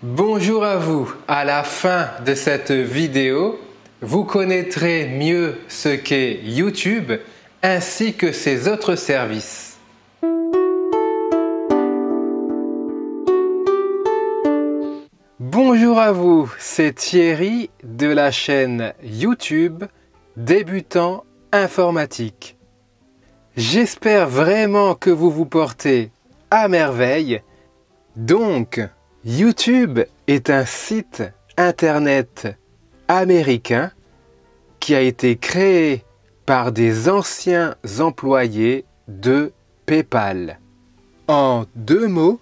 Bonjour à vous. À la fin de cette vidéo, vous connaîtrez mieux ce qu'est YouTube ainsi que ses autres services. Bonjour à vous, c'est Thierry de la chaîne YouTube Débutant Informatique. J'espère vraiment que vous vous portez à merveille. Donc, YouTube est un site internet américain qui a été créé par des anciens employés de PayPal. En deux mots,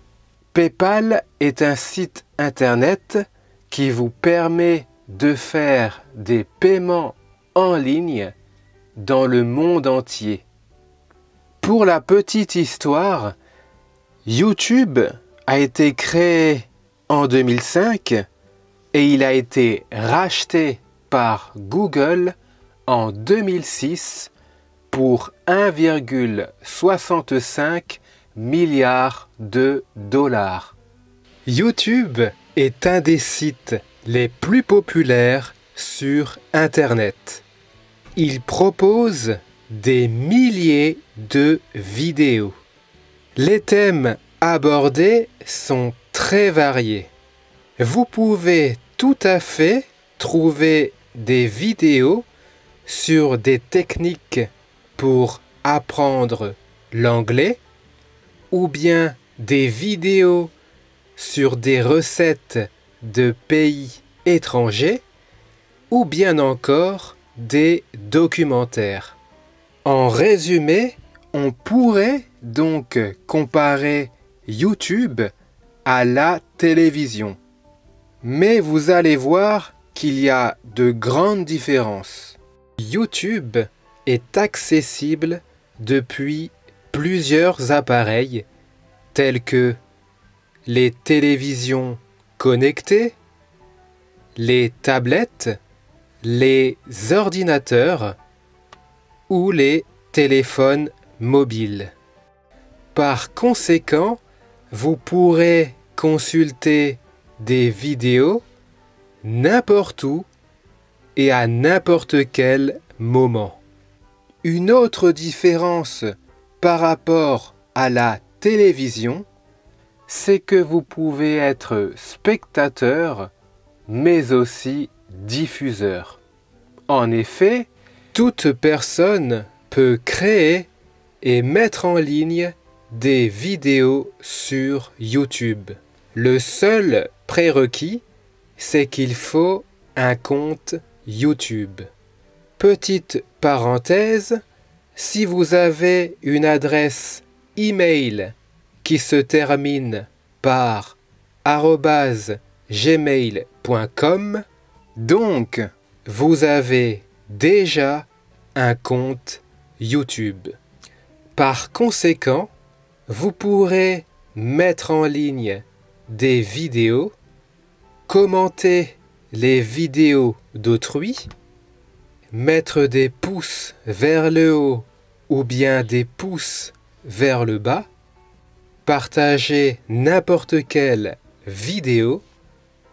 PayPal est un site internet qui vous permet de faire des paiements en ligne dans le monde entier. Pour la petite histoire, YouTube a été créé en 2005 et il a été racheté par Google en 2006 pour 1,65 milliard de dollars. YouTube est un des sites les plus populaires sur Internet. Il propose des milliers de vidéos. Les thèmes abordés sont très variés. Vous pouvez tout à fait trouver des vidéos sur des techniques pour apprendre l'anglais ou bien des vidéos sur des recettes de pays étrangers ou bien encore des documentaires. En résumé, on pourrait donc comparer YouTube à la télévision. Mais vous allez voir qu'il y a de grandes différences. YouTube est accessible depuis plusieurs appareils tels que les télévisions connectées, les tablettes, les ordinateurs ou les téléphones mobiles. Par conséquent, vous pourrez consulter des vidéos n'importe où et à n'importe quel moment. Une autre différence par rapport à la télévision, c'est que vous pouvez être spectateur, mais aussi diffuseur. En effet, toute personne peut créer et mettre en ligne des vidéos sur YouTube. Le seul prérequis, c'est qu'il faut un compte YouTube. Petite parenthèse, si vous avez une adresse email qui se termine par @gmail.com, donc vous avez déjà un compte YouTube. Par conséquent, vous pourrez mettre en ligne des vidéos, commenter les vidéos d'autrui, mettre des pouces vers le haut ou bien des pouces vers le bas, partager n'importe quelle vidéo,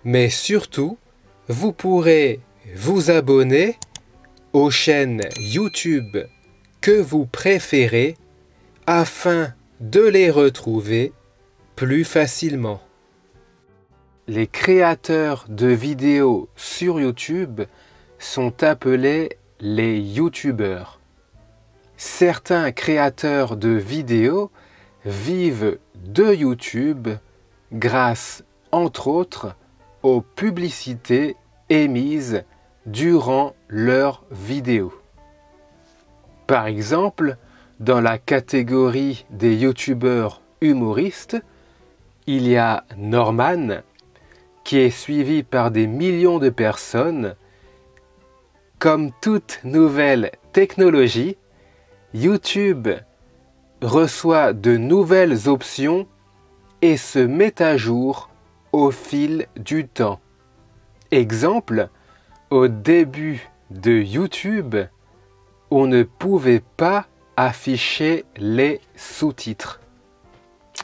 mais surtout, vous pourrez vous abonner aux chaînes YouTube que vous préférez afin de les retrouver plus facilement. Les créateurs de vidéos sur YouTube sont appelés les YouTubeurs. Certains créateurs de vidéos vivent de YouTube grâce, entre autres, aux publicités émises durant leurs vidéos. Par exemple, dans la catégorie des youtubeurs humoristes, il y a Norman, qui est suivi par des millions de personnes. Comme toute nouvelle technologie, YouTube reçoit de nouvelles options et se met à jour au fil du temps. Exemple, au début de YouTube, on ne pouvait pas afficher les sous-titres.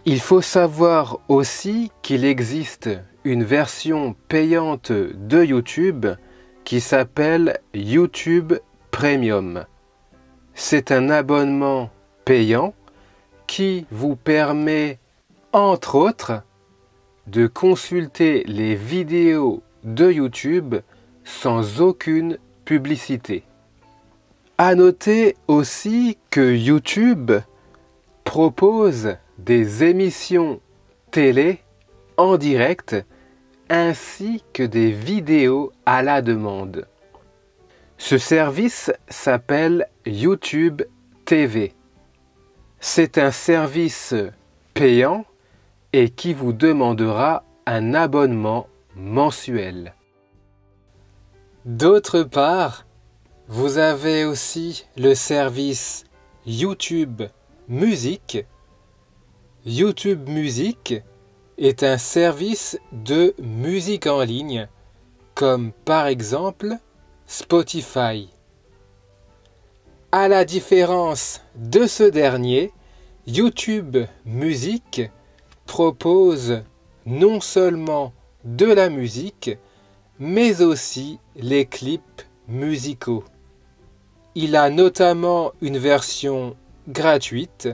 Il faut savoir aussi qu'il existe une version payante de YouTube qui s'appelle YouTube Premium. C'est un abonnement payant qui vous permet, entre autres, de consulter les vidéos de YouTube sans aucune publicité. À noter aussi que YouTube propose des émissions télé en direct ainsi que des vidéos à la demande. Ce service s'appelle YouTube TV. C'est un service payant et qui vous demandera un abonnement mensuel. D'autre part, vous avez aussi le service YouTube Music. YouTube Music est un service de musique en ligne, comme par exemple Spotify. À la différence de ce dernier, YouTube Music propose non seulement de la musique, mais aussi les clips musicaux. Il a notamment une version gratuite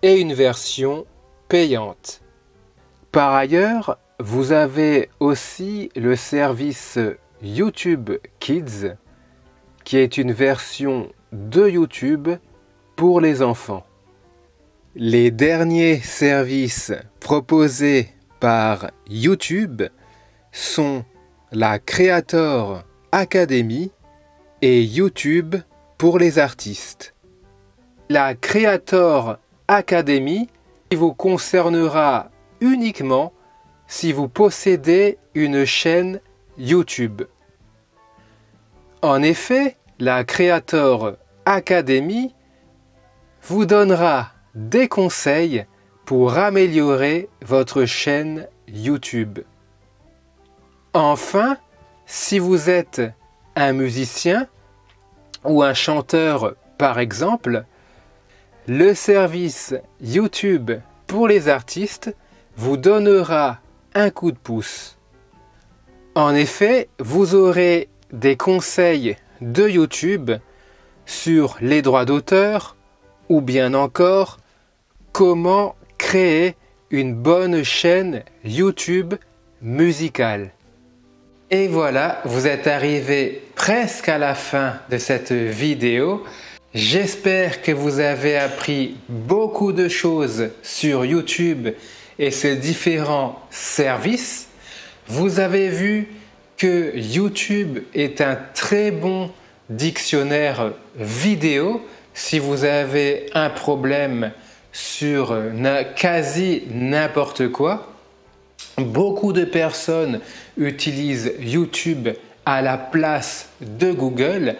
et une version payante. Par ailleurs, vous avez aussi le service YouTube Kids, qui est une version de YouTube pour les enfants. Les derniers services proposés par YouTube sont la Creator Academy et YouTube pour les artistes. La Creator Academy vous concernera uniquement si vous possédez une chaîne YouTube. En effet, la Creator Academy vous donnera des conseils pour améliorer votre chaîne YouTube. Enfin, si vous êtes un musicien ou un chanteur par exemple, le service YouTube pour les artistes vous donnera un coup de pouce. En effet, vous aurez des conseils de YouTube sur les droits d'auteur ou bien encore comment créer une bonne chaîne YouTube musicale. Et voilà, vous êtes arrivé presque à la fin de cette vidéo. J'espère que vous avez appris beaucoup de choses sur YouTube et ses différents services. Vous avez vu que YouTube est un très bon dictionnaire vidéo si vous avez un problème sur quasi n'importe quoi. Beaucoup de personnes utilisent YouTube à la place de Google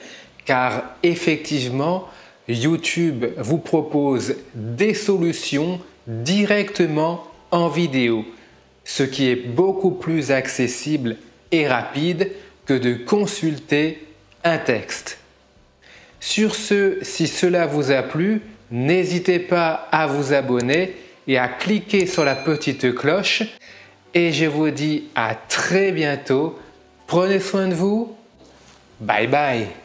car effectivement YouTube vous propose des solutions directement en vidéo, ce qui est beaucoup plus accessible et rapide que de consulter un texte. Sur ce, si cela vous a plu, n'hésitez pas à vous abonner et à cliquer sur la petite cloche. Et je vous dis à très bientôt. Prenez soin de vous. Bye bye.